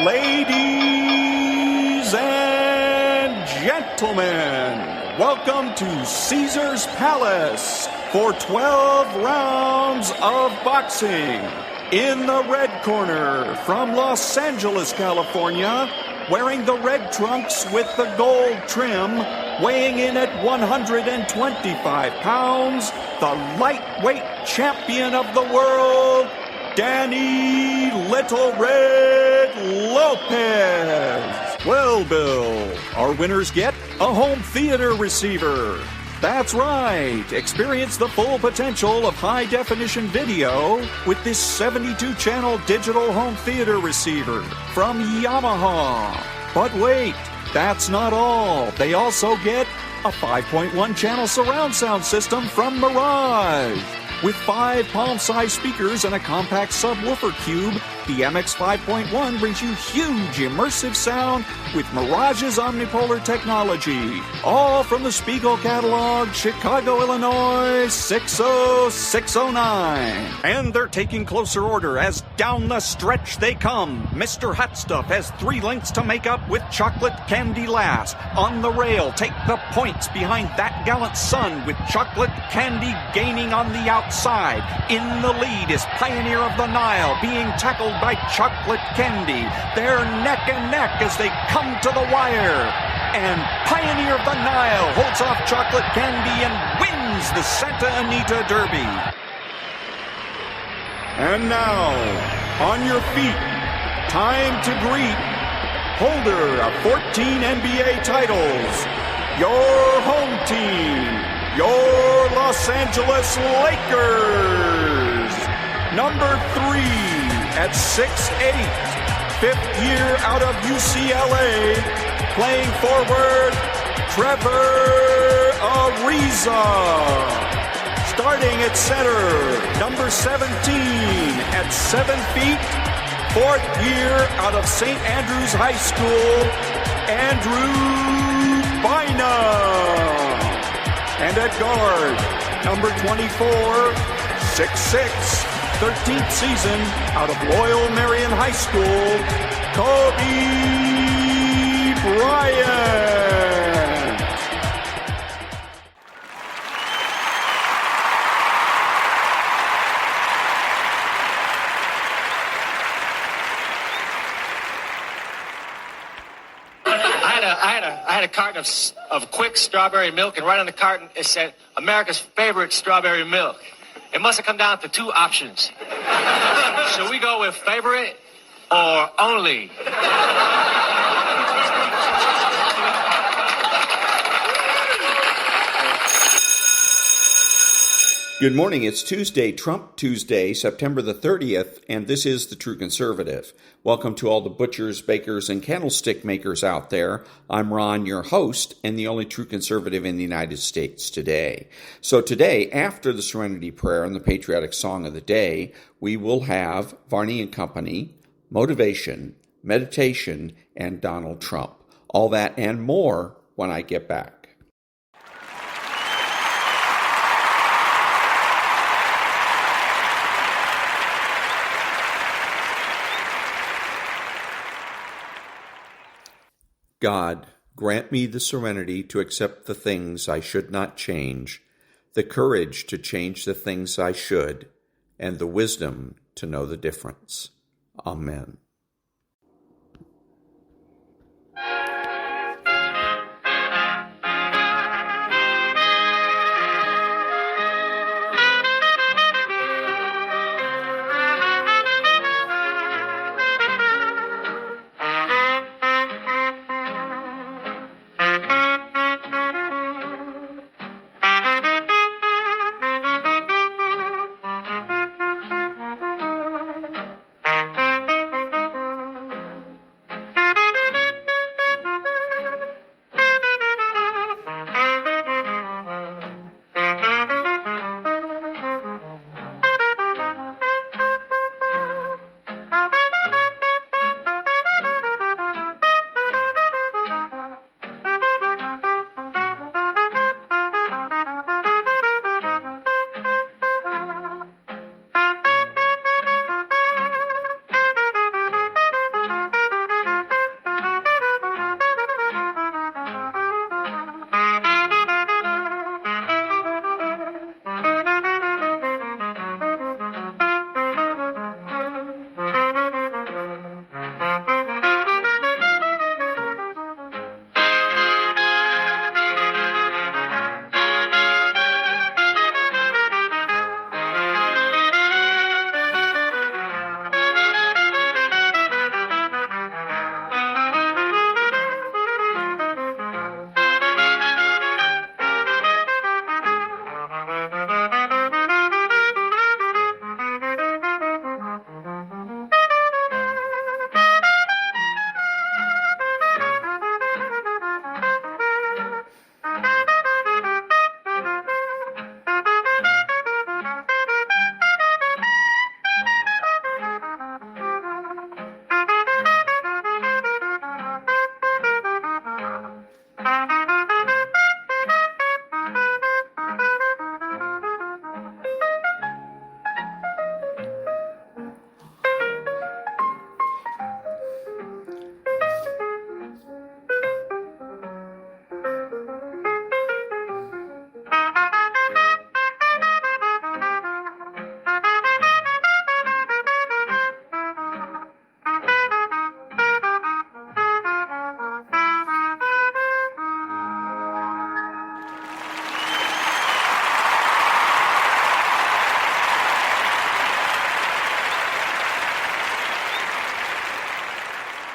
Ladies and gentlemen, welcome to Caesar's Palace for 12 rounds of boxing. In the red corner, from Los Angeles, California, wearing the red trunks with the gold trim, weighing in at 125 pounds, the lightweight champion of the world, Danny Little Red Lopez. Well, Bill, our winners get a home theater receiver. That's right. Experience the full potential of high-definition video with this 72-channel digital home theater receiver from Yamaha. But wait, that's not all. They also get a 5.1-channel surround sound system from Mirage. With 5 palm-sized speakers and a compact subwoofer cube, the MX 5.1 brings you huge immersive sound with Mirage's omnipolar technology. All from the Spiegel catalog, Chicago, Illinois, 60609. And they're taking closer order as down the stretch they come. Mr. Hot Stuff has 3 lengths to make up with Chocolate Candy last. On the rail, take the points behind that gallant son with Chocolate Candy gaining on the outside. In the lead is Pioneer of the Nile being tackled by Chocolate Candy. They're neck and neck as they come to the wire. And Pioneer of the Nile holds off Chocolate Candy and wins the Santa Anita Derby. And now, on your feet, time to greet holder of 14 NBA titles, your home team, your Los Angeles Lakers. Number 3 at 6'8", 5th year out of UCLA, playing forward, Trevor Ariza. Starting at center, number 17 at 7 feet, 4th year out of St. Andrews High School, Andrew Bynum. And at guard, number 24, 6'6", 13th season out of Loyal Marion High School, Kobe Bryant. I had a carton of Quick strawberry milk, and right on the carton it said America's favorite strawberry milk. It must have come down to 2 options. Should we go with favorite or only? Good morning. It's Tuesday, Trump Tuesday, September the 30th, and this is The True Conservative. Welcome to all the butchers, bakers, and candlestick makers out there. I'm Ron, your host, and the only true conservative in the United States today. So today, after the Serenity Prayer and the patriotic song of the day, we will have Varney and Company, motivation, meditation, and Donald Trump. All that and more when I get back. God, grant me the serenity to accept the things I should not change, the courage to change the things I should, and the wisdom to know the difference. Amen.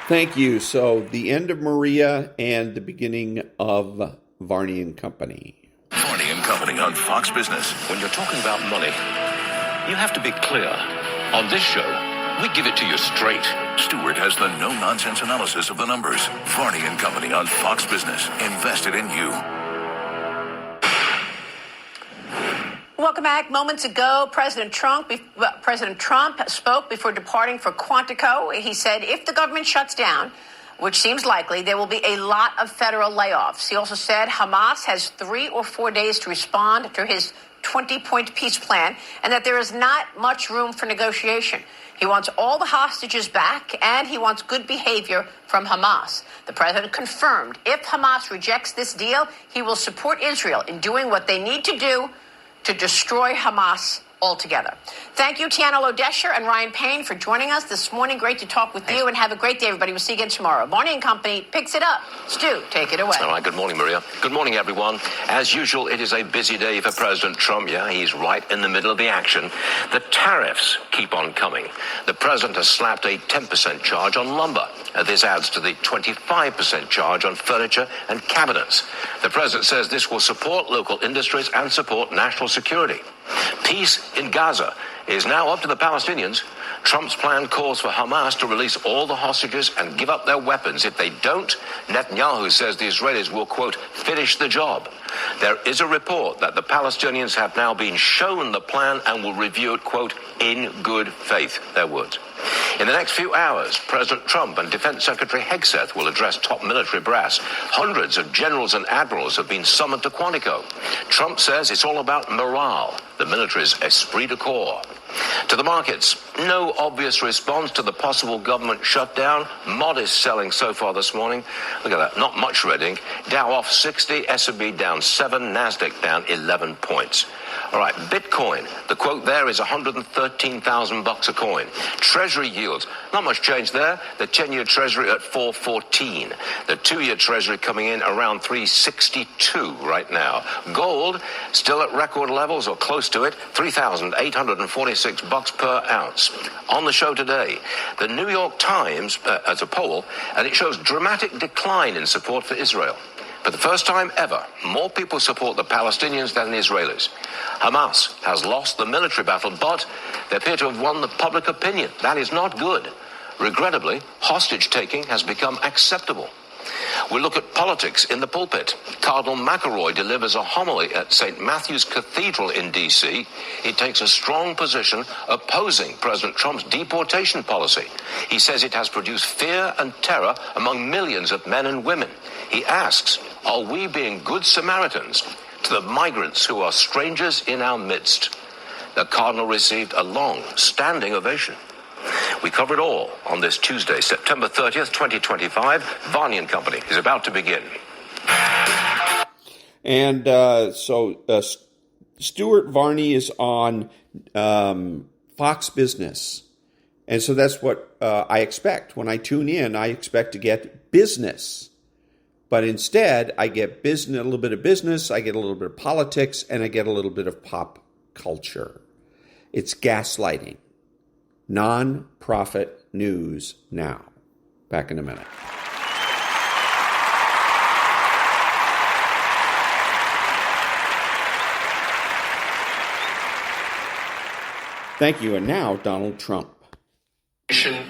Thank you. So the end of Maria and the beginning of Varney and Company. Varney and Company on Fox Business. When you're talking about money, you have to be clear. On this show, we give it to you straight. Stewart has the no-nonsense analysis of the numbers. Varney and Company on Fox Business. Invested in you. Welcome back. Moments ago, President Trump spoke before departing for Quantico. He said if the government shuts down, which seems likely, there will be a lot of federal layoffs. He also said Hamas has 3 or 4 days to respond to his 20-point peace plan and that there is not much room for negotiation. He wants all the hostages back, and he wants good behavior from Hamas. The president confirmed if Hamas rejects this deal, he will support Israel in doing what they need to do to destroy Hamas altogether. Thank you, Tiana Lodesher and Ryan Payne, for joining us this morning. Great to talk with you, and have a great day, everybody. We'll see you again tomorrow. Varney and Company picks it up. Stu, take it away. All right, good morning, Maria. Good morning, everyone. As usual, it is a busy day for President Trump. Yeah, he's right in the middle of the action. The tariffs keep on coming. The president has slapped a 10% charge on lumber. This adds to the 25% charge on furniture and cabinets. The president says this will support local industries and support national security. Peace in Gaza is now up to the Palestinians. Trump's plan calls for Hamas to release all the hostages and give up their weapons. If they don't, Netanyahu says the Israelis will, quote, finish the job. There is a report that the Palestinians have now been shown the plan and will review it, quote, in good faith, their words. In the next few hours, President Trump and Defense Secretary Hegseth will address top military brass. Hundreds of generals and admirals have been summoned to Quantico. Trump says it's all about morale, the military's esprit de corps. To the markets, no obvious response to the possible government shutdown. Modest selling so far this morning. Look at that, not much red ink. Dow off 60, S&P down 7, NASDAQ down 11 points. All right, Bitcoin, the quote there is $113,000 a coin. Treasury yields, not much change there. The 10-year Treasury at 4.14. The 2-year Treasury coming in around 3.62 right now. Gold, still at record levels or close to it, $3,846 per ounce. On the show today, the New York Times as a poll, and it shows dramatic decline in support for Israel. For the first time ever, more people support the Palestinians than the Israelis. Hamas has lost the military battle, but they appear to have won the public opinion. That is not good. Regrettably, hostage-taking has become acceptable. We look at politics in the pulpit. Cardinal McElroy delivers a homily at St. Matthew's Cathedral in D.C. He takes a strong position opposing President Trump's deportation policy. He says it has produced fear and terror among millions of men and women. He asks, are we being good Samaritans to the migrants who are strangers in our midst? The Cardinal received a long standing ovation. We cover it all on this Tuesday, September 30th, 2025. Varney and Company is about to begin. And Stuart Varney is on Fox Business. And so that's what I expect. When I tune in, I expect to get business. But instead, I get a little bit of business, I get a little bit of politics, and I get a little bit of pop culture. It's gaslighting. Non-profit news now. Back in a minute. Thank you. And now, Donald Trump.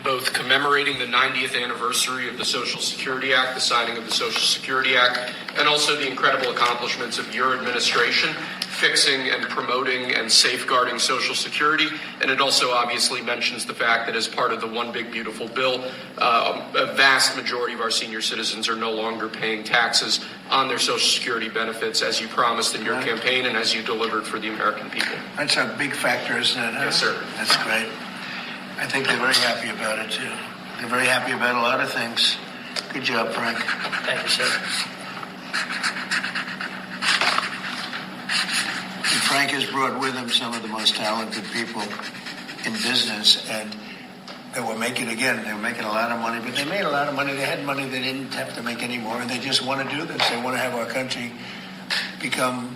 Both commemorating the 90th anniversary of the Social Security Act, the signing of the Social Security Act, and also the incredible accomplishments of your administration fixing and promoting and safeguarding Social Security. And it also obviously mentions the fact that as part of the One Big Beautiful Bill, a vast majority of our senior citizens are no longer paying taxes on their Social Security benefits, as you promised in your campaign and as you delivered for the American people. That's a big factor, isn't it? Yes, sir. That's great. I think they're very happy about it, too. They're very happy about a lot of things. Good job, Frank. Thank you, sir. And Frank has brought with him some of the most talented people in business, and they were making a lot of money, but they made a lot of money. They had money they didn't have to make anymore, and they just want to do this. They want to have our country become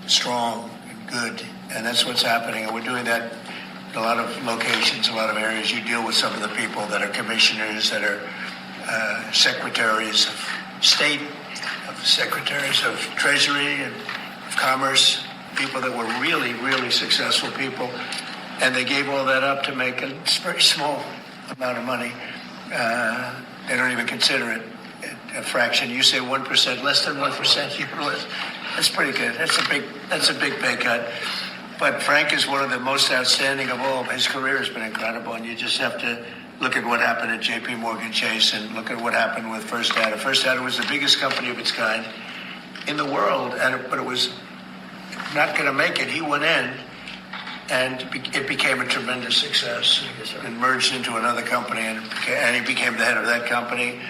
strong and good, and that's what's happening, and we're doing that. A lot of locations, a lot of areas, you deal with some of the people that are commissioners, that are secretaries of state, of secretaries of treasury and of commerce, people that were really, really successful people, and they gave all that up to make a very small amount of money. They don't even consider it a fraction. You say 1%, less than 1%. That's pretty good. That's a big pay cut. But Frank is one of the most outstanding of all. His career has been incredible, and you just have to look at what happened at J.P. Morgan Chase and look at what happened with First Data. First Data was the biggest company of its kind in the world, but it was not going to make it. He went in, and it became a tremendous success and merged into another company, and he became the head of that company.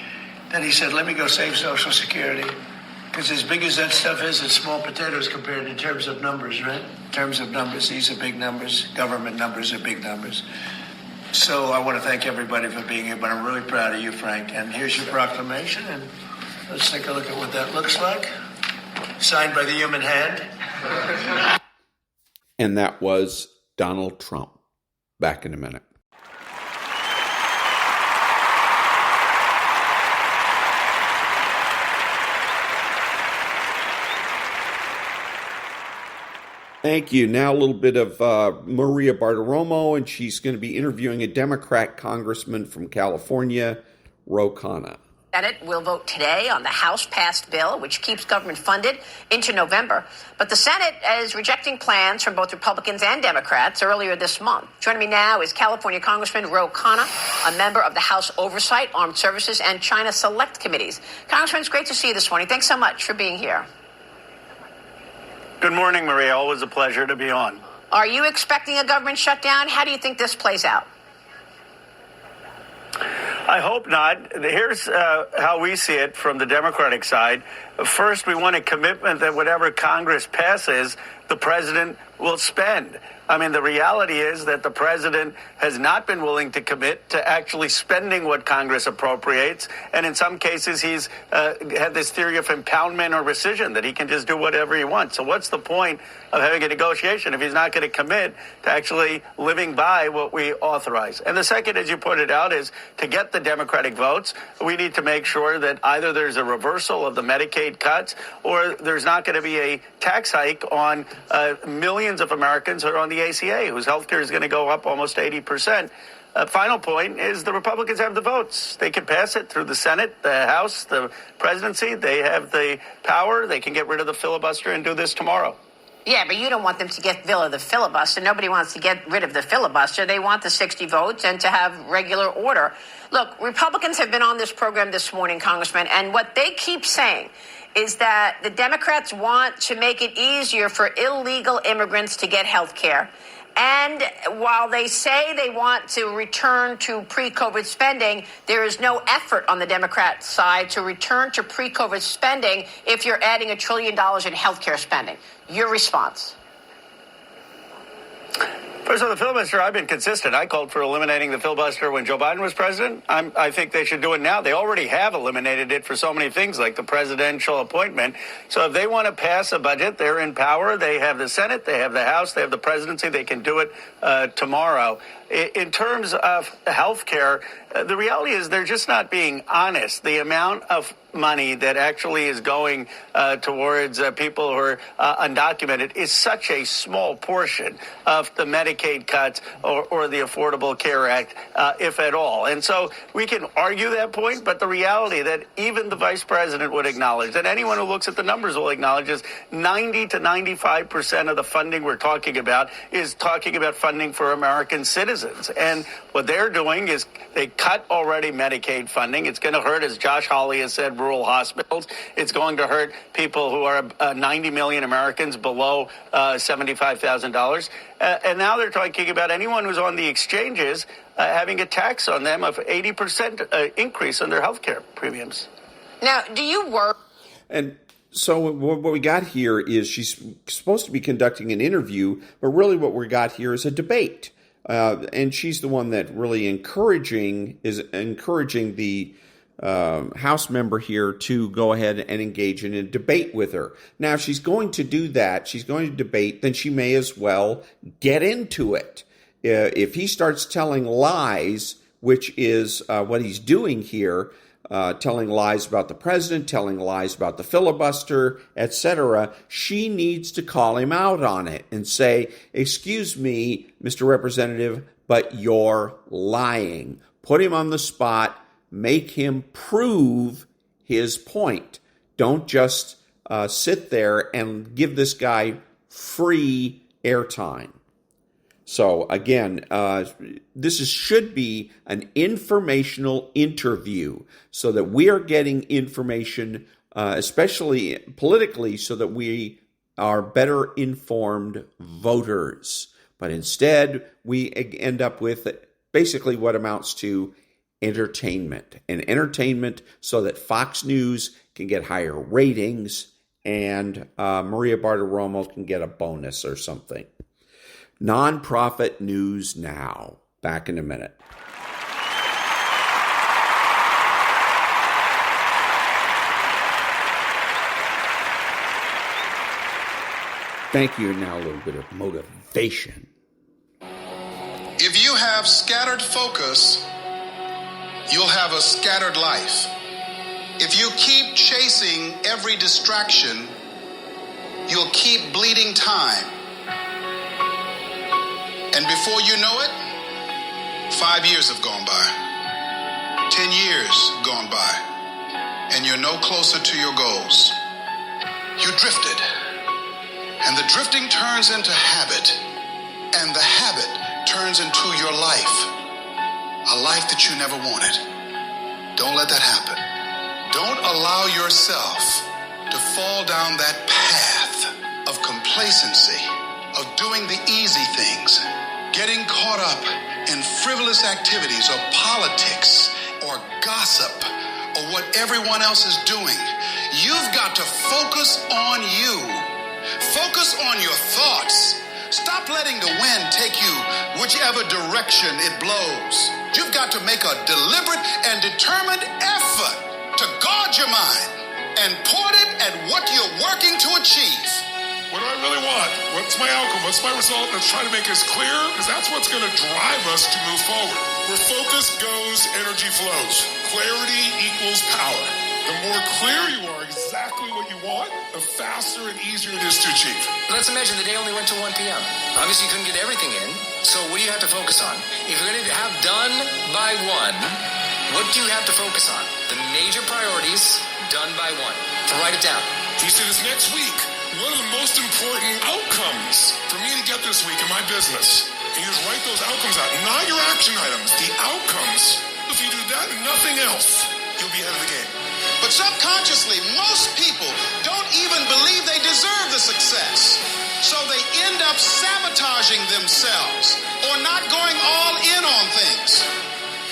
Then he said, let me go save Social Security. Because as big as that stuff is, it's small potatoes compared in terms of numbers, right? In terms of numbers, these are big numbers. Government numbers are big numbers. So I want to thank everybody for being here, but I'm really proud of you, Frank. And here's your proclamation, and let's take a look at what that looks like. Signed by the human hand. And that was Donald Trump. Back in a minute. Thank you. Now a little bit of Maria Bartiromo, and she's going to be interviewing a Democrat congressman from California, Ro Khanna. Senate will vote today on the House-passed bill, which keeps government funded into November. But the Senate is rejecting plans from both Republicans and Democrats earlier this month. Joining me now is California Congressman Ro Khanna, a member of the House Oversight, Armed Services, and China Select Committees. Congressman, it's great to see you this morning. Thanks so much for being here. Good morning, Maria. Always a pleasure to be on. Are you expecting a government shutdown? How do you think this plays out? I hope not. Here's how we see it from the Democratic side. First, we want a commitment that whatever Congress passes, the president will spend. I mean, the reality is that the president has not been willing to commit to actually spending what Congress appropriates. And in some cases, he's had this theory of impoundment or rescission, that he can just do whatever he wants. So what's the point of having a negotiation if he's not going to commit to actually living by what we authorize? And the second, as you pointed out, is to get the Democratic votes, we need to make sure that either there's a reversal of the Medicaid cuts or there's not going to be a tax hike on millions of Americans who are on the ACA, whose health care is going to go up almost 80%. Final point is the Republicans have the votes. They can pass it through the Senate, the House, the presidency. They have the power. They can get rid of the filibuster and do this tomorrow. Yeah, but you don't want them to get rid of the filibuster. Nobody wants to get rid of the filibuster. They want the 60 votes and to have regular order. Look, Republicans have been on this program this morning, Congressman, and what they keep saying is that the Democrats want to make it easier for illegal immigrants to get health care. And while they say they want to return to pre-COVID spending, there is no effort on the Democrat side to return to pre-COVID spending if you're adding $1 trillion in health care spending. Your response? First of all, the filibuster, I've been consistent. I called for eliminating the filibuster when Joe Biden was president. I think they should do it now. They already have eliminated it for so many things like the presidential appointment. So if they want to pass a budget, they're in power. They have the Senate, they have the House, they have the presidency. They can do it tomorrow. In terms of health care, the reality is they're just not being honest. The amount of money that actually is going towards people who are undocumented is such a small portion of the Medicaid cuts or the Affordable Care Act, if at all. And so we can argue that point, but the reality that even the vice president would acknowledge, and anyone who looks at the numbers will acknowledge, is 90 to 95% of the funding we're talking about is talking about funding for American citizens. And what they're doing is they cut already Medicaid funding. It's going to hurt, as Josh Hawley has said, rural hospitals. It's going to hurt people who are 90 million Americans below $75,000. And now they're talking about anyone who's on the exchanges having a tax on them of 80% increase on their health care premiums. Now, do you work? And so what we got here is she's supposed to be conducting an interview, but really what we got here is a debate. And she's the one that really encouraging the House member here to go ahead and engage in a debate with her. Now, if she's going to do that, she's going to debate, then she may as well get into it. If he starts telling lies, which is what he's doing here, telling lies about the president, telling lies about the filibuster, etc., she needs to call him out on it and say, excuse me, Mr. Representative, but you're lying. Put him on the spot. Make him prove his point. Don't just sit there and give this guy free airtime. So again, this should be an informational interview so that we are getting information, especially politically, so that we are better informed voters. But instead, we end up with basically what amounts to entertainment. And entertainment so that Fox News can get higher ratings and Maria Bartiromo can get a bonus or something. Nonprofit news now. Back in a minute. Thank you. Now a little bit of motivation. If you have scattered focus, you'll have a scattered life. If you keep chasing every distraction, you'll keep bleeding time. And before you know it, 5 years have gone by. 10 years gone by. And you're no closer to your goals. You drifted. And the drifting turns into habit. And the habit turns into your life. A life that you never wanted. Don't let that happen. Don't allow yourself to fall down that path of complacency, of doing the easy things, getting caught up in frivolous activities or politics or gossip or what everyone else is doing. You've got to focus on you. Focus on your thoughts. Stop letting the wind take you whichever direction it blows. You've got to make a deliberate and determined effort to guard your mind and point it at what you're working to achieve. What do I really want? What's my outcome? What's my result? Let's try to make this clear, because that's what's going to drive us to move forward. Where focus goes, energy flows. Clarity equals power. The more clear you are exactly what you want, the faster and easier it is to achieve. Let's imagine the day only went to 1 p.m. Obviously, you couldn't get everything in. So what do you have to focus on? If you're going to have done by 1, what do you have to focus on? The major priorities done by 1. To write it down. You see, this next week, one of the most important outcomes for me to get this week in my business, and you just write those outcomes out, not your action items, the outcomes. If you do that and nothing else, you'll be ahead of the game. But subconsciously, most people don't even believe they deserve the success. So they end up sabotaging themselves or not going all in on things.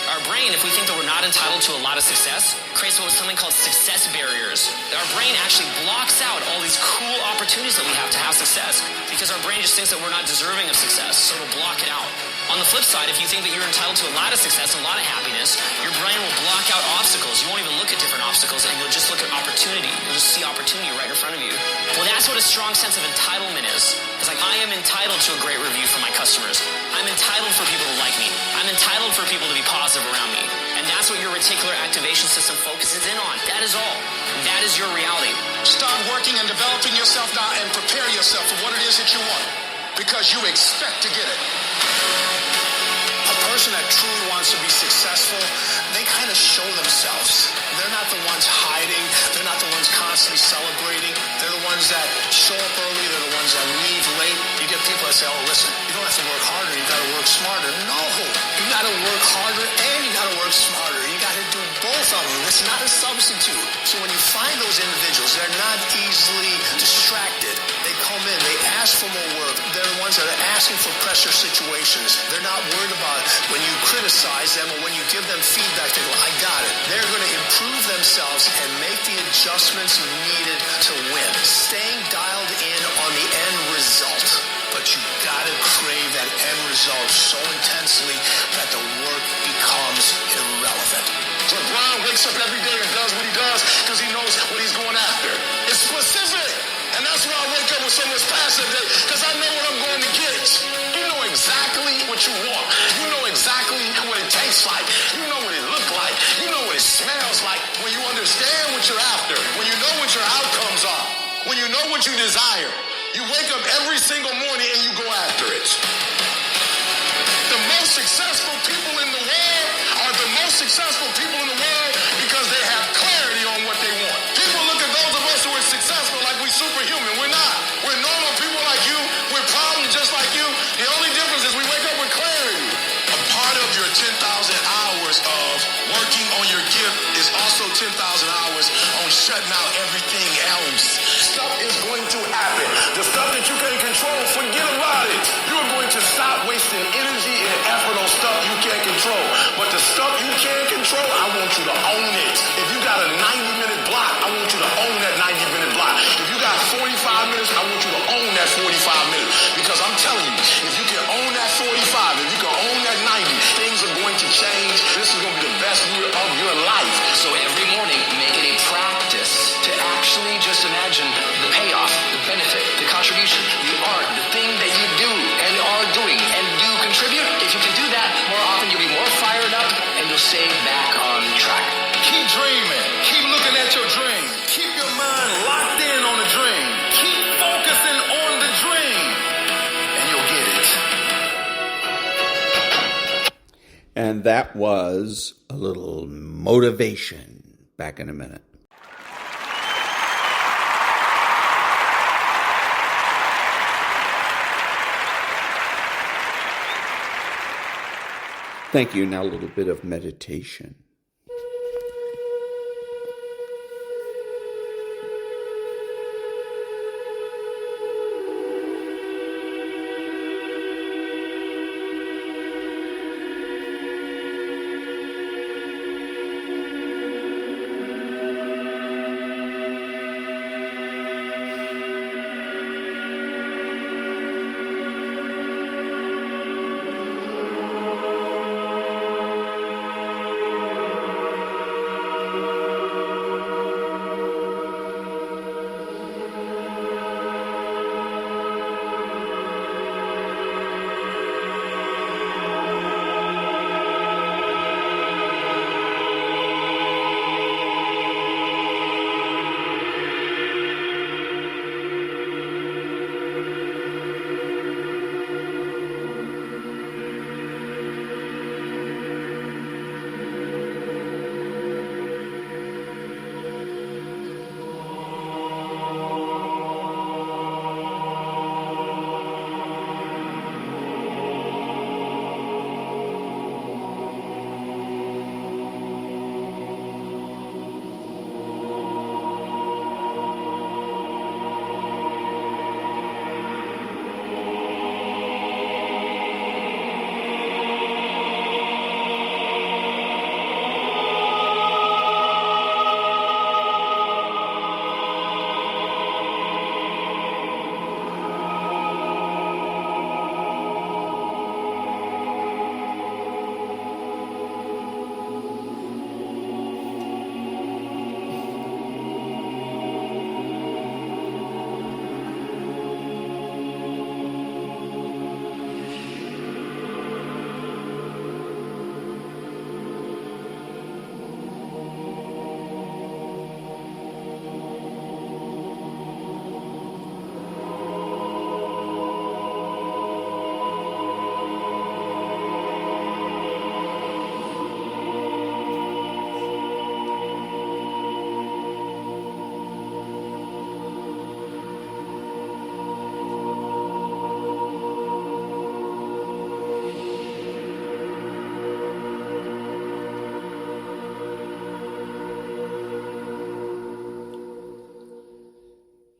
Our brain, if we think that we're not entitled to a lot of success, creates something called success barriers. Our brain actually blocks out all these cool opportunities that we have to have success because our brain just thinks that we're not deserving of success, so it'll block it out. On the flip side, if you think that you're entitled to a lot of success, a lot of happiness, your brain will block out obstacles. You won't even look at different obstacles, and you'll just look at opportunity. You'll just see opportunity right in front of you. Well, that's what a strong sense of entitlement is. It's like, I am entitled to a great review from my customers. I'm entitled for people to like me. I'm entitled for people to be positive around me. And that's what your reticular activation system focuses in on. That is all. That is your reality. Start working and developing yourself now and prepare yourself for what it is that you want, because you expect to get it. A person that truly wants to be successful, they kind of show themselves. They're not the ones hiding. They're not the ones constantly celebrating. They're the ones that show up early. They're the ones that leave late. You get people that say, oh, listen, you don't have to work harder. You got to work smarter. No, you got to work harder and you got to work smarter. You got to do both of them. It's not a substitute. So when you find those individuals, they're not easily distracted. They come in, they ask for more work. They're the ones that are asking for pressure situations. They're not worried about when you criticize them or when you give them feedback, they go, I got it. They're going to improve themselves and make the adjustments needed to win. Staying dialed in on the end result. But you got to crave that end result so intensely that the work becomes irrelevant. So Brown wakes up every day and does what he does because he knows what he's going after. It's specific. And that's why I wake up with so much passion today, because I know what I'm going to get. You know exactly what you want. You know exactly what it tastes like. You know what it looks like. You know what it smells like. desire. You wake up every single morning and you go after it. The most successful people in the world are the most successful people in the world because they have clarity on what they want. People look at those of us who are successful like we're superhuman. We're not. We're normal people like you. We're problems just like you. The only difference is we wake up with clarity. A part of your 10,000 hours of working on your gift is also 10,000 hours on shutting out everything else. Stuff is going to happen. The stuff that you can't control, forget about it. You're going to stop wasting energy and effort on stuff you can't control. But the stuff you can control, I want you to own it. If you got a 90-minute block, I want you to own that 90-minute block. If you got 45 minutes, I want you to own that 45 minutes. Because I'm telling you, if you can own that 45, if you can own that 90, things are going to change. This is going to be the best year of your life. So every morning, make it a practice to actually just imagine the payoff, the benefit, the contribution, the art, the thing that you do and are doing and do contribute. If you can do that more often, you'll be more fired up and you'll stay back on track. Keep dreaming. Keep looking at your dream. Keep your mind locked in on the dream. Keep focusing on the dream. And you'll get it. And that was a little motivation. Back in a minute. Thank you. Now a little bit of meditation.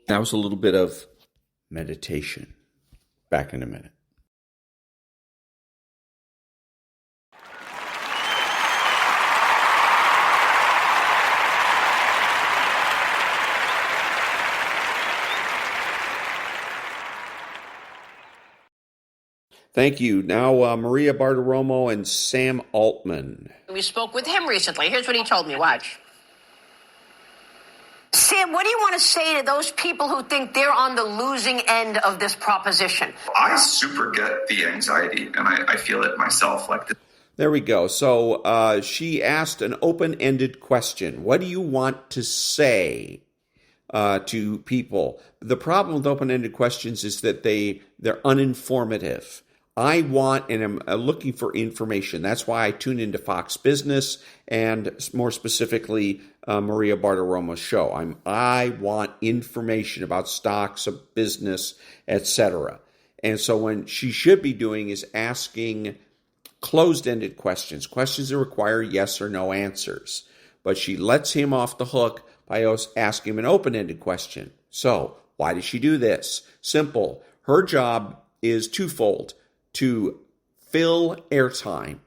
That was a little bit of meditation. Back in a minute. Thank you. Now, Maria Bartiromo and Sam Altman. We spoke with him recently. Here's what he told me. Watch. Sam, what do you want to say to those people who think they're on the losing end of this proposition? I super get the anxiety, and I feel it myself. There we go. So she asked an open-ended question. What do you want to say to people. The problem with open-ended questions is that they're uninformative. I want and am looking for information. That's why I tune into Fox Business and more specifically Maria Bartiromo's show. I want information about stocks, of business, etc. And so what she should be doing is asking closed-ended questions that require yes or no answers. But she lets him off the hook by asking him an open-ended question. So why does she do this? Simple. Her job is twofold: to fill airtime,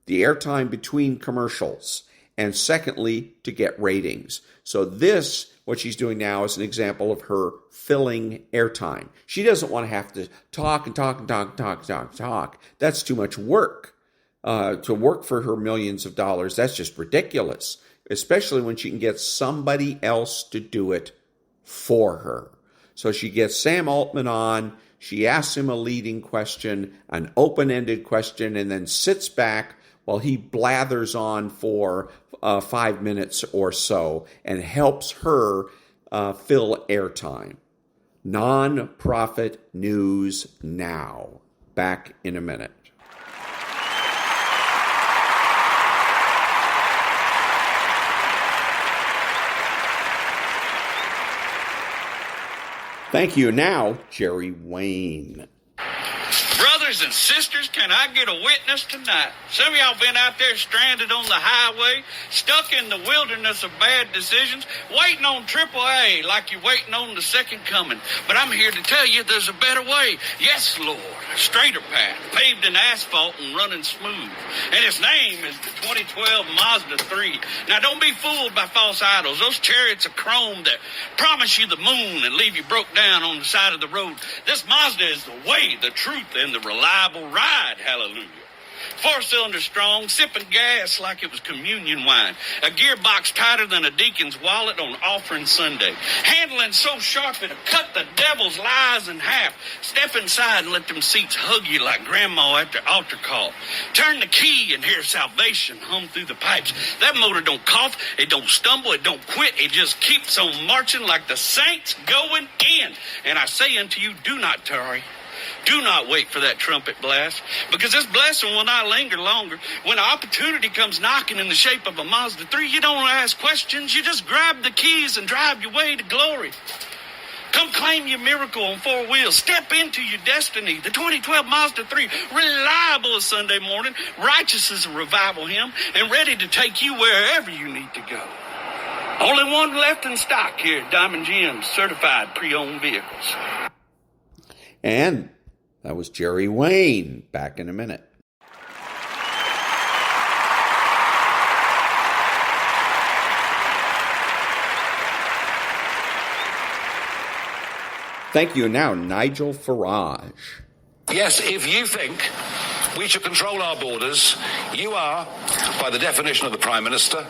the airtime between commercials, and secondly, to get ratings. So what she's doing now is an example of her filling airtime. She doesn't want to have to talk. That's too much work. To work for her millions of dollars, that's just ridiculous, especially when she can get somebody else to do it for her. So she gets Sam Altman on, she asks him a leading question, an open-ended question, and then sits back while he blathers on for 5 minutes or so and helps her fill airtime. Non-profit news now. Back in a minute. Thank you. Now, Jerry Wayne. Brothers and sisters, can I get a witness tonight? Some of y'all been out there stranded on the highway, stuck in the wilderness of bad decisions, waiting on AAA like you're waiting on the second coming. But I'm here to tell you there's a better way. Yes, Lord, a straighter path, paved in asphalt and running smooth. And its name is the 2012 Mazda 3. Now, don't be fooled by false idols. Those chariots of chrome that promise you the moon and leave you broke down on the side of the road. This Mazda is the way, the truth, and the reliable ride. Hallelujah. 4-cylinder strong, sipping gas like it was communion wine. A gearbox tighter than a deacon's wallet on offering Sunday. Handling so sharp it'll cut the devil's lies in half. Step inside and let them seats hug you like grandma after altar call. Turn the key and hear salvation hum through the pipes. That motor don't cough, it don't stumble, it don't quit. It just keeps on marching like the saints going in. And I say unto you, do not tarry. Do not wait for that trumpet blast, because this blessing will not linger longer. When an opportunity comes knocking in the shape of a Mazda 3, you don't ask questions. You just grab the keys and drive your way to glory. Come claim your miracle on 4 wheels. Step into your destiny. The 2012 Mazda 3, reliable as Sunday morning, righteous as a revival hymn, and ready to take you wherever you need to go. Only one left in stock here at Diamond Gems, certified pre-owned vehicles. And that was Jerry Wayne. Back in a minute. Thank you. Now, Nigel Farage. Yes, if you think we should control our borders, you are, by the definition of the Prime Minister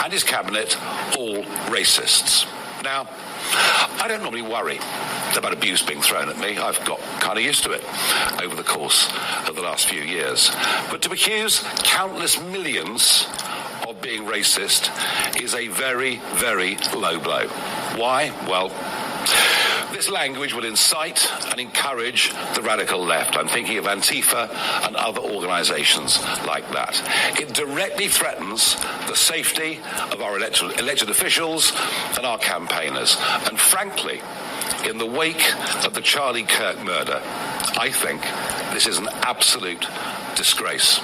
and his cabinet, all racists. Now, I don't normally worry about abuse being thrown at me. I've got kind of used to it over the course of the last few years. But to accuse countless millions of being racist is a very, very low blow. Why? Well, this language will incite and encourage the radical left. I'm thinking of Antifa and other organizations like that. It directly threatens the safety of our elected officials and our campaigners. And frankly, in the wake of the Charlie Kirk murder, I think this is an absolute disgrace.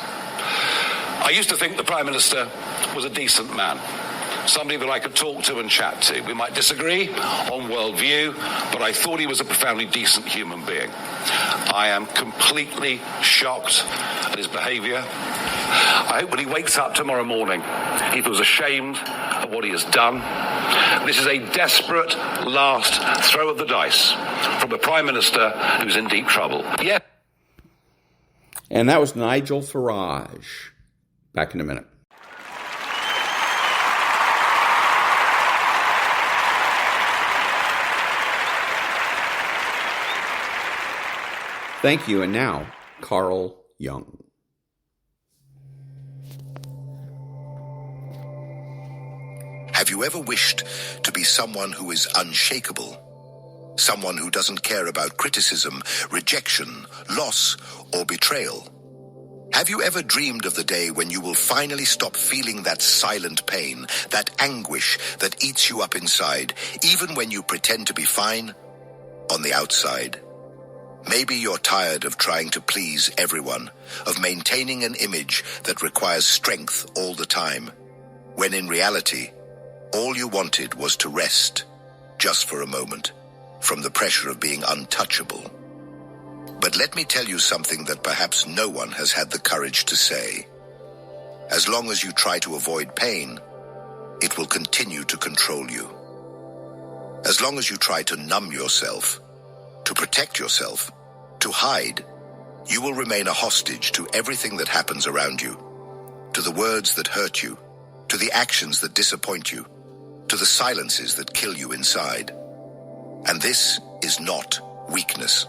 I used to think the Prime Minister was a decent man, somebody that I could talk to and chat to. We might disagree on worldview, but I thought he was a profoundly decent human being. I am completely shocked at his behavior. I hope when he wakes up tomorrow morning, he feels ashamed of what he has done. This is a desperate last throw of the dice from a Prime Minister who's in deep trouble. Yeah. And that was Nigel Farage. Back in a minute. Thank you. And now, Carl Jung. Have you ever wished to be someone who is unshakable? Someone who doesn't care about criticism, rejection, loss, or betrayal? Have you ever dreamed of the day when you will finally stop feeling that silent pain, that anguish that eats you up inside, even when you pretend to be fine on the outside? Maybe you're tired of trying to please everyone, of maintaining an image that requires strength all the time, when in reality, all you wanted was to rest, just for a moment, from the pressure of being untouchable. But let me tell you something that perhaps no one has had the courage to say. As long as you try to avoid pain, it will continue to control you. As long as you try to numb yourself, to protect yourself, to hide, you will remain a hostage to everything that happens around you, to the words that hurt you, to the actions that disappoint you, to the silences that kill you inside. And this is not weakness.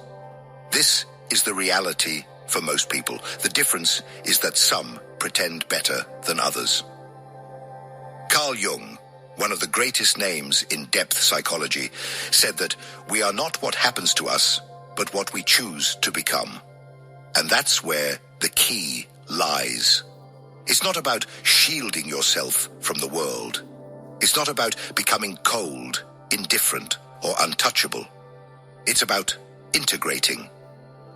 This is the reality for most people. The difference is that some pretend better than others. Carl Jung, one of the greatest names in depth psychology, said that we are not what happens to us, but what we choose to become. And that's where the key lies. It's not about shielding yourself from the world. It's not about becoming cold, indifferent, or untouchable. It's about integrating.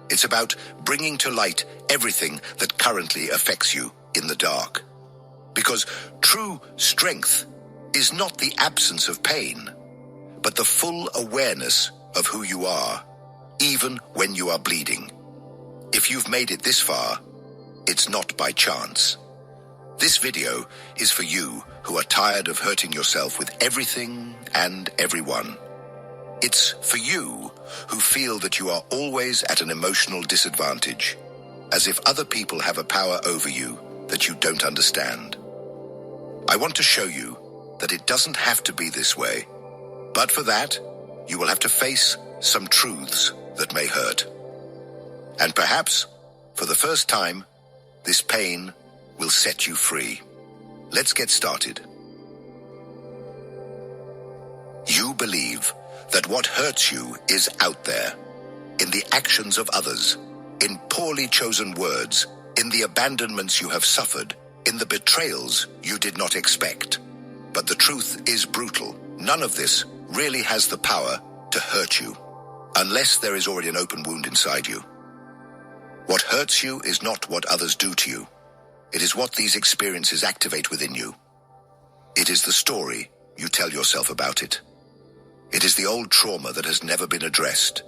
It's about bringing to light everything that currently affects you in the dark. Because true strength is not the absence of pain, but the full awareness of who you are, even when you are bleeding. If you've made it this far, it's not by chance. This video is for you who are tired of hurting yourself with everything and everyone. It's for you who feel that you are always at an emotional disadvantage, as if other people have a power over you that you don't understand. I want to show you that it doesn't have to be this way, but for that, you will have to face some truths that may hurt. And perhaps, for the first time, this pain will set you free. Let's get started. You believe that what hurts you is out there, in the actions of others, in poorly chosen words, in the abandonments you have suffered, in the betrayals you did not expect. But the truth is brutal. None of this really has the power to hurt you, unless there is already an open wound inside you. What hurts you is not what others do to you. It is what these experiences activate within you. It is the story you tell yourself about it. It is the old trauma that has never been addressed.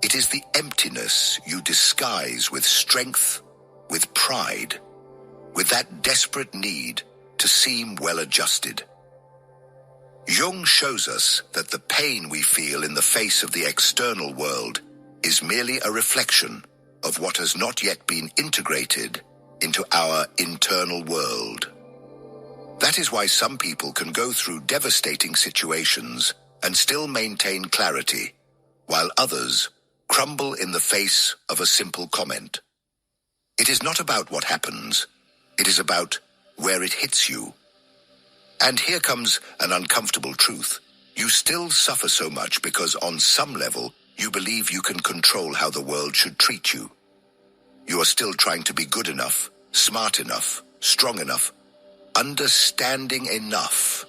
It is the emptiness you disguise with strength, with pride, with that desperate need to seem well-adjusted. Jung shows us that the pain we feel in the face of the external world is merely a reflection of what has not yet been integrated into our internal world. That is why some people can go through devastating situations and still maintain clarity, while others crumble in the face of a simple comment. It is not about what happens, it is about where it hits you. And here comes an uncomfortable truth. You still suffer so much because on some level, you believe you can control how the world should treat you. You are still trying to be good enough, smart enough, strong enough, understanding enough,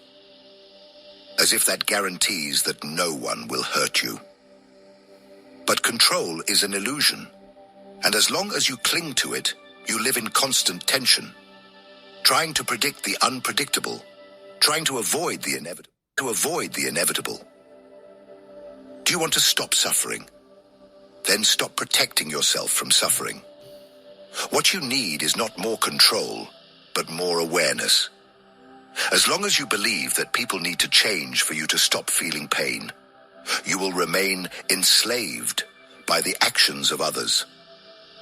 as if that guarantees that no one will hurt you. But control is an illusion, and as long as you cling to it, you live in constant tension, trying to predict the unpredictable, trying to avoid the inevitable. Do you want to stop suffering? Then stop protecting yourself from suffering. What you need is not more control, but more awareness. As long as you believe that people need to change for you to stop feeling pain, you will remain enslaved by the actions of others.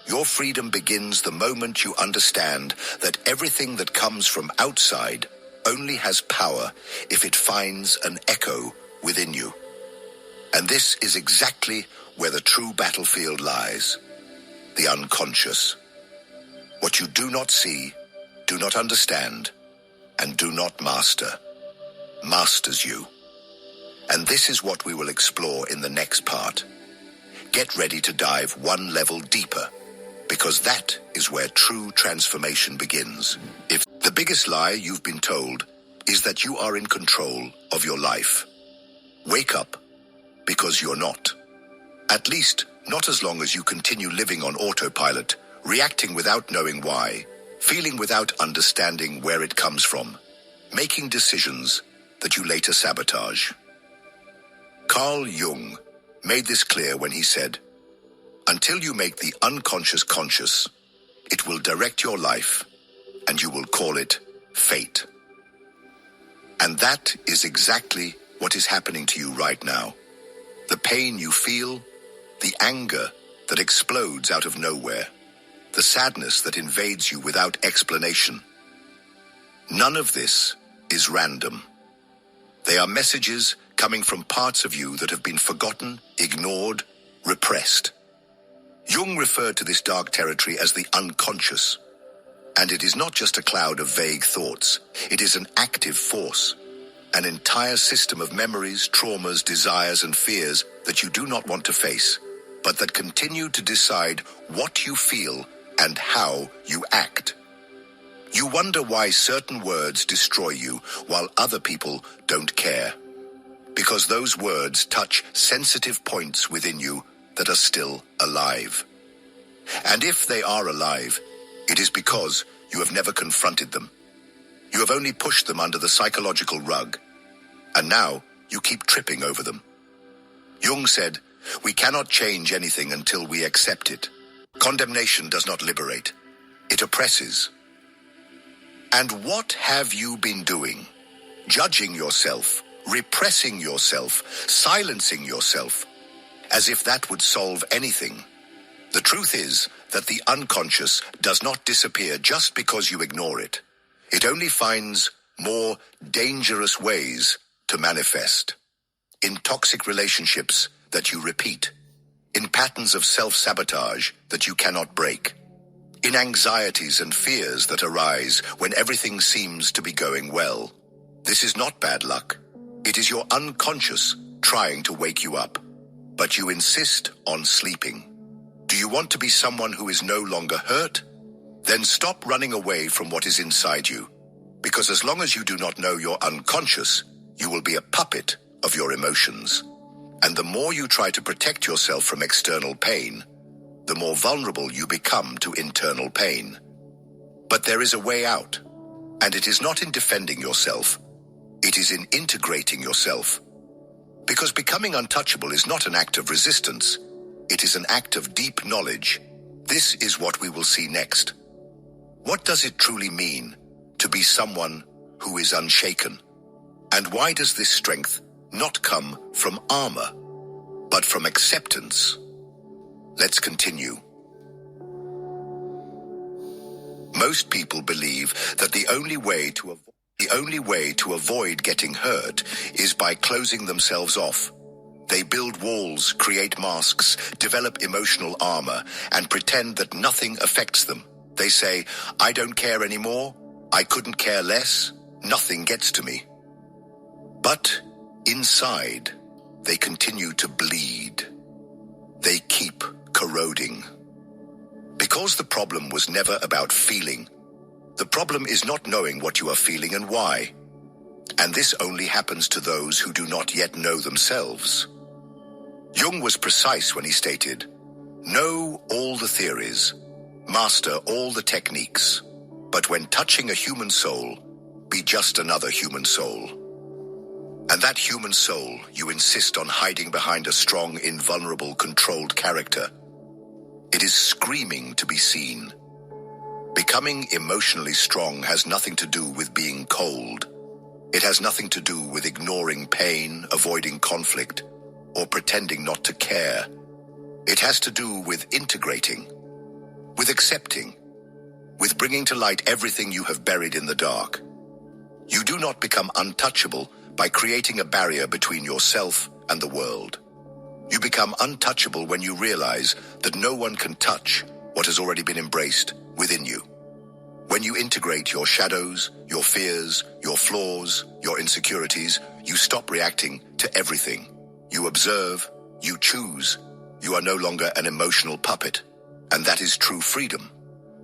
Your freedom begins the moment you understand that everything that comes from outside only has power if it finds an echo within you. And this is exactly where the true battlefield lies, the unconscious. What you do not see, do not understand, and do not master. masters you. And this is what we will explore in the next part. Get ready to dive one level deeper, because that is where true transformation begins. If the biggest lie you've been told is that you are in control of your life, wake up, because you're not. At least, not as long as you continue living on autopilot, reacting without knowing why, feeling without understanding where it comes from, making decisions that you later sabotage. Carl Jung made this clear when he said, "Until you make the unconscious conscious, it will direct your life, and you will call it fate." And that is exactly what is happening to you right now. The pain you feel, the anger that explodes out of nowhere, the sadness that invades you without explanation. None of this is random. They are messages coming from parts of you that have been forgotten, ignored, repressed. Jung referred to this dark territory as the unconscious. And it is not just a cloud of vague thoughts. It is an active force, an entire system of memories, traumas, desires, and fears that you do not want to face, but that continue to decide what you feel and how you act. You wonder why certain words destroy you while other people don't care. Because those words touch sensitive points within you that are still alive. And if they are alive, it is because you have never confronted them. You have only pushed them under the psychological rug. And now you keep tripping over them. Jung said, "We cannot change anything until we accept it. Condemnation does not liberate. It oppresses." And what have you been doing? Judging yourself, repressing yourself, silencing yourself, as if that would solve anything. The truth is that the unconscious does not disappear just because you ignore it. It only finds more dangerous ways to manifest. In toxic relationships that you repeat. In patterns of self-sabotage that you cannot break. In anxieties and fears that arise when everything seems to be going well. This is not bad luck. It is your unconscious trying to wake you up. But you insist on sleeping. Do you want to be someone who is no longer hurt? Then stop running away from what is inside you. Because as long as you do not know your unconscious, you will be a puppet of your emotions. And the more you try to protect yourself from external pain, the more vulnerable you become to internal pain. But there is a way out, and it is not in defending yourself, it is in integrating yourself. Because becoming untouchable is not an act of resistance, it is an act of deep knowledge. This is what we will see next. What does it truly mean to be someone who is unshaken? And why does this strength not come from armor, but from acceptance? Let's continue. Most people believe that the only way to avoid getting hurt is by closing themselves off. They build walls, create masks, develop emotional armor, and pretend that nothing affects them. They say, "I don't care anymore. I couldn't care less. Nothing gets to me." But inside, they continue to bleed. They keep corroding. Because the problem was never about feeling. The problem is not knowing what you are feeling and why. And this only happens to those who do not yet know themselves. Jung was precise when he stated, "Know all the theories, master all the techniques, but when touching a human soul, be just another human soul." And that human soul you insist on hiding behind a strong, invulnerable, controlled character. It is screaming to be seen. Becoming emotionally strong has nothing to do with being cold. It has nothing to do with ignoring pain, avoiding conflict, or pretending not to care. It has to do with integrating, with accepting, with bringing to light everything you have buried in the dark. You do not become untouchable by creating a barrier between yourself and the world. You become untouchable when you realize that no one can touch what has already been embraced within you. When you integrate your shadows, your fears, your flaws, your insecurities, you stop reacting to everything. You observe, you choose. You are no longer an emotional puppet. And that is true freedom.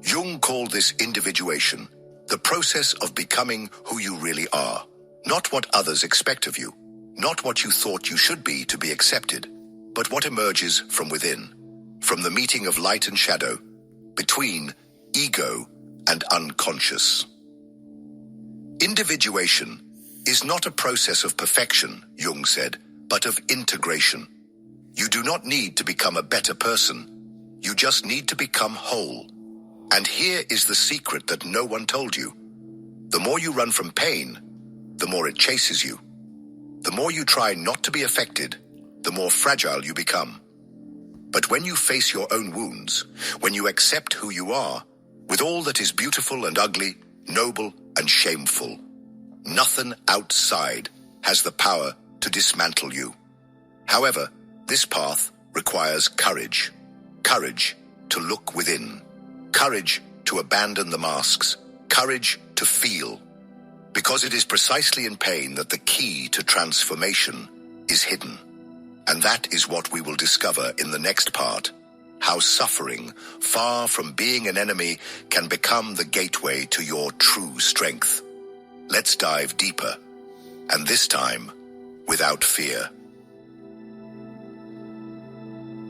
Jung called this individuation, the process of becoming who you really are. Not what others expect of you. Not what you thought you should be to be accepted. But what emerges from within. From the meeting of light and shadow. Between ego and unconscious. Individuation is not a process of perfection, Jung said, but of integration. You do not need to become a better person. You just need to become whole. And here is the secret that no one told you. The more you run from pain, the more it chases you. The more you try not to be affected, the more fragile you become. But when you face your own wounds, when you accept who you are, with all that is beautiful and ugly, noble and shameful, nothing outside has the power to dismantle you. However, this path requires courage. Courage to look within. Courage to abandon the masks. Courage to feel. Because it is precisely in pain that the key to transformation is hidden. And that is what we will discover in the next part. How suffering, far from being an enemy, can become the gateway to your true strength. Let's dive deeper. And this time, without fear.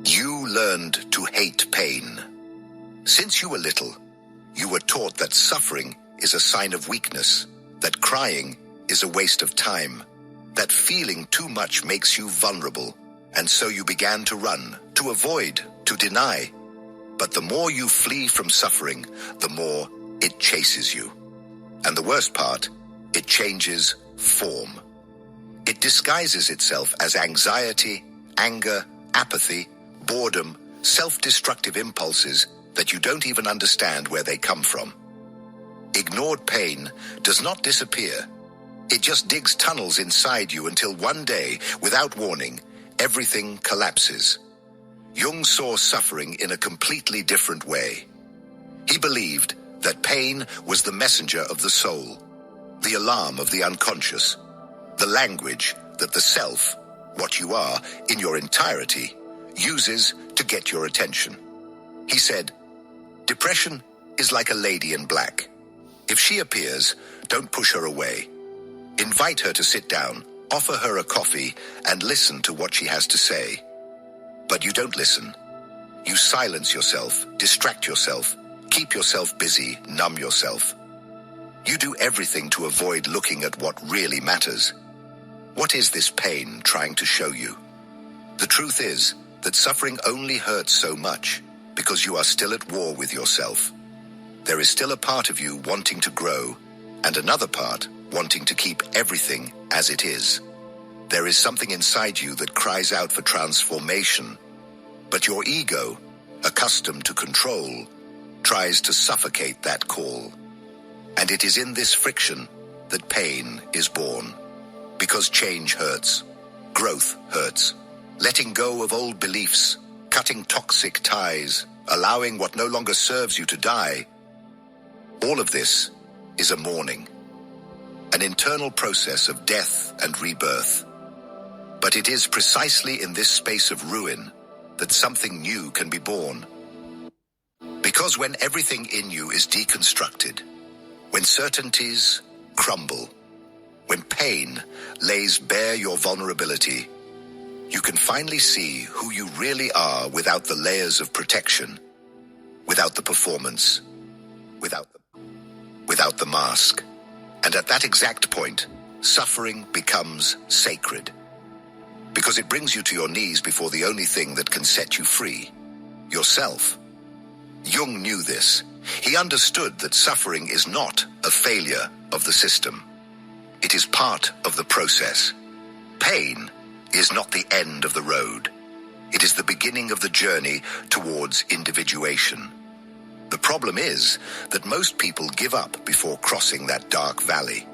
You learned to hate pain. Since you were little, you were taught that suffering is a sign of weakness, that crying is a waste of time, that feeling too much makes you vulnerable, and so you began to run, to avoid, to deny. But the more you flee from suffering, the more it chases you. And the worst part, it changes form. It disguises itself as anxiety, anger, apathy, boredom, self-destructive impulses that you don't even understand where they come from. Ignored pain does not disappear. It just digs tunnels inside you until one day, without warning, everything collapses. Jung saw suffering in a completely different way. He believed that pain was the messenger of the soul, the alarm of the unconscious, the language that the self, what you are in your entirety, uses to get your attention. He said, "Depression is like a lady in black. If she appears, don't push her away. Invite her to sit down, offer her a coffee, and listen to what she has to say. But you don't listen. You silence yourself, distract yourself, keep yourself busy, numb yourself. You do everything to avoid looking at what really matters. What is this pain trying to show you? The truth is that suffering only hurts so much because you are still at war with yourself. There is still a part of you wanting to grow, and another part wanting to keep everything as it is. There is something inside you that cries out for transformation, but your ego, accustomed to control, tries to suffocate that call. And it is in this friction that pain is born. Because change hurts. Growth hurts. Letting go of old beliefs, cutting toxic ties, allowing what no longer serves you to die. All of this is a mourning. An internal process of death and rebirth. But it is precisely in this space of ruin that something new can be born. Because when everything in you is deconstructed, when certainties crumble, when pain lays bare your vulnerability, you can finally see who you really are without the layers of protection, without the performance, without the mask. And at that exact point, suffering becomes sacred. Because it brings you to your knees before the only thing that can set you free, yourself. Jung knew this. He understood that suffering is not a failure of the system. It is part of the process. Pain is not the end of the road. It is the beginning of the journey towards individuation. The problem is that most people give up before crossing that dark valley.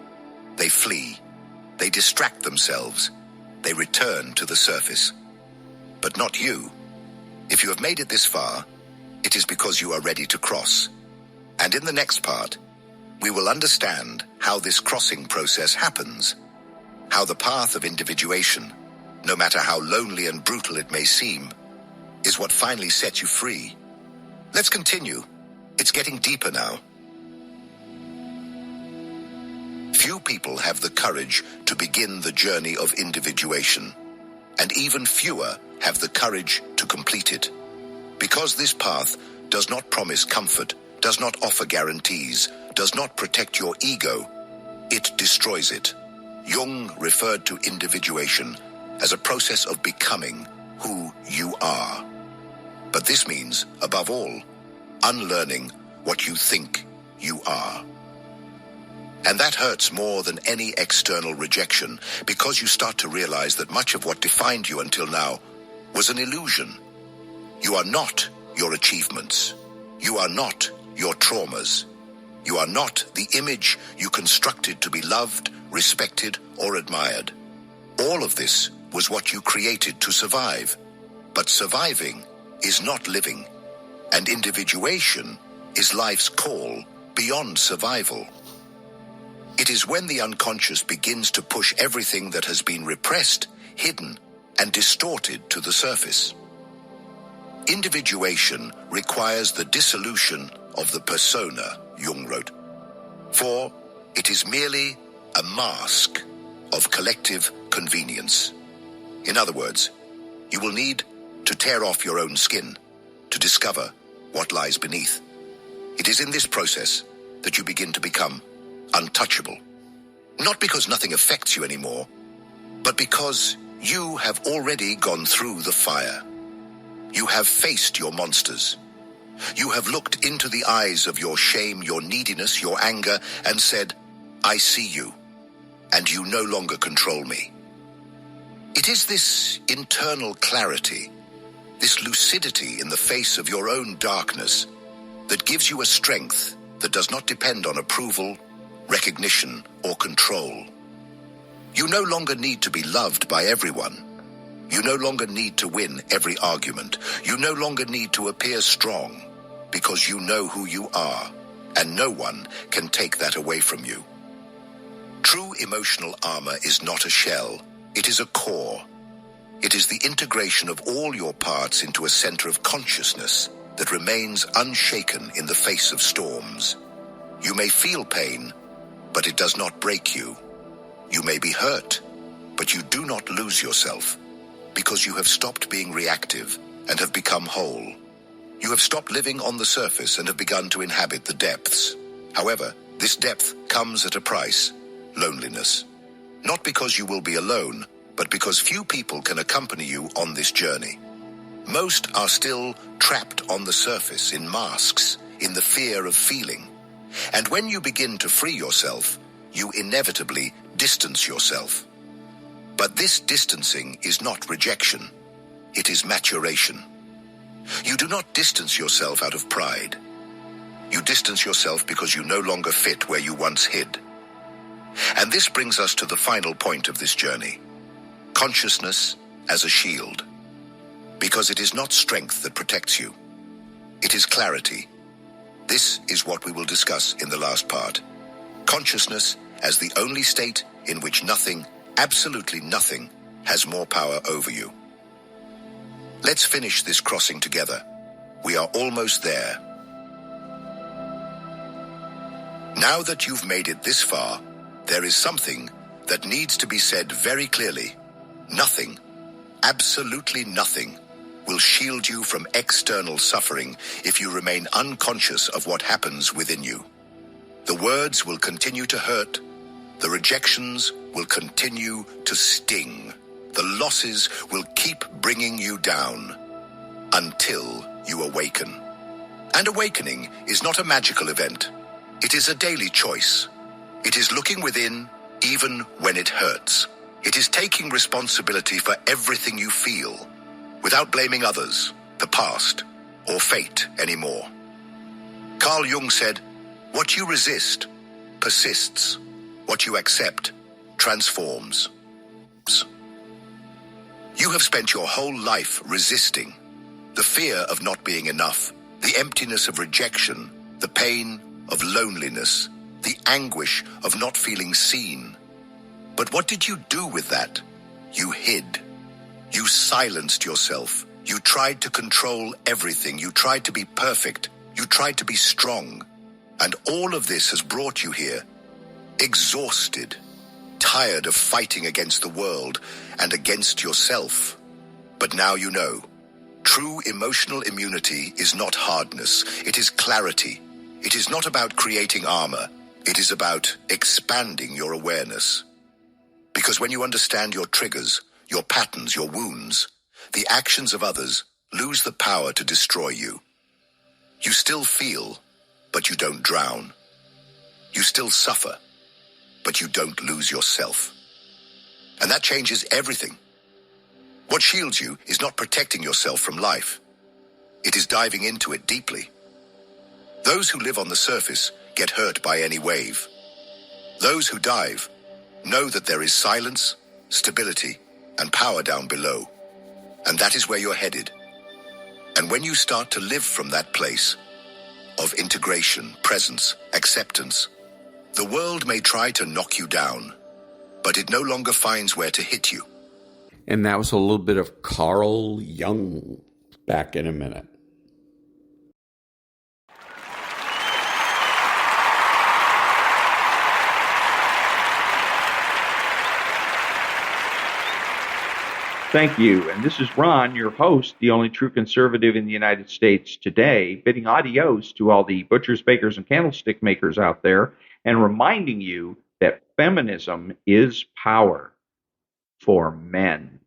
They flee. They distract themselves. They return to the surface. But not you. If you have made it this far, it is because you are ready to cross. And in the next part, we will understand how this crossing process happens, how the path of individuation, no matter how lonely and brutal it may seem, is what finally sets you free. Let's continue. It's getting deeper now. Few people have the courage to begin the journey of individuation, and even fewer have the courage to complete it. Because this path does not promise comfort, does not offer guarantees, does not protect your ego, it destroys it. Jung referred to individuation as a process of becoming who you are. But this means, above all, unlearning what you think you are. And that hurts more than any external rejection, because you start to realize that much of what defined you until now was an illusion. You are not your achievements. You are not your traumas. You are not the image you constructed to be loved, respected, or admired. All of this was what you created to survive. But surviving is not living, and individuation is life's call beyond survival. It is when the unconscious begins to push everything that has been repressed, hidden, and distorted to the surface. Individuation requires the dissolution of the persona, Jung wrote, for it is merely a mask of collective convenience. In other words, you will need to tear off your own skin to discover what lies beneath. It is in this process that you begin to become untouchable. Not because nothing affects you anymore, but because you have already gone through the fire. You have faced your monsters. You have looked into the eyes of your shame, your neediness, your anger, and said, I see you, and you no longer control me. It is this internal clarity, this lucidity in the face of your own darkness, that gives you a strength that does not depend on approval, recognition, or control. You no longer need to be loved by everyone. You no longer need to win every argument. You no longer need to appear strong, because you know who you are, and no one can take that away from you. True emotional armor is not a shell, it is a core. It is the integration of all your parts into a center of consciousness that remains unshaken in the face of storms. You may feel pain, but it does not break you. You may be hurt, but you do not lose yourself, because you have stopped being reactive and have become whole. You have stopped living on the surface and have begun to inhabit the depths. However, this depth comes at a price, loneliness. Not because you will be alone, but because few people can accompany you on this journey. Most are still trapped on the surface in masks, in the fear of feeling. And when you begin to free yourself, you inevitably distance yourself. But this distancing is not rejection. It is maturation. You do not distance yourself out of pride. You distance yourself because you no longer fit where you once hid. And this brings us to the final point of this journey. Consciousness as a shield. Because it is not strength that protects you. It is clarity. This is what we will discuss in the last part. Consciousness as the only state in which nothing, absolutely nothing, has more power over you. Let's finish this crossing together. We are almost there. Now that you've made it this far, there is something that needs to be said very clearly. Nothing, absolutely nothing, will shield you from external suffering if you remain unconscious of what happens within you. The words will continue to hurt. The rejections will continue to sting. The losses will keep bringing you down until you awaken. And awakening is not a magical event. It is a daily choice. It is looking within even when it hurts. It is taking responsibility for everything you feel without blaming others, the past, or fate anymore. Carl Jung said, "What you resist persists. What you accept transforms." You have spent your whole life resisting. The fear of not being enough, the emptiness of rejection, the pain of loneliness, the anguish of not feeling seen. But what did you do with that? You hid. You silenced yourself. You tried to control everything. You tried to be perfect. You tried to be strong. And all of this has brought you here, exhausted, tired of fighting against the world and against yourself. But now you know. True emotional immunity is not hardness. It is clarity. It is not about creating armor. It is about expanding your awareness. Because when you understand your triggers, your patterns, your wounds, the actions of others lose the power to destroy you. You still feel, but you don't drown. You still suffer, but you don't lose yourself. And that changes everything. What shields you is not protecting yourself from life. It is diving into it deeply. Those who live on the surface get hurt by any wave. Those who dive know that there is silence, stability, and power down below. And that is where you're headed. And when you start to live from that place of integration, presence, acceptance, the world may try to knock you down, but it no longer finds where to hit you. And that was a little bit of Carl Jung. Back in a minute. Thank you. And this is Ron, your host, the only true conservative in the United States today, bidding adios to all the butchers, bakers, and candlestick makers out there, and reminding you that feminism is power for men.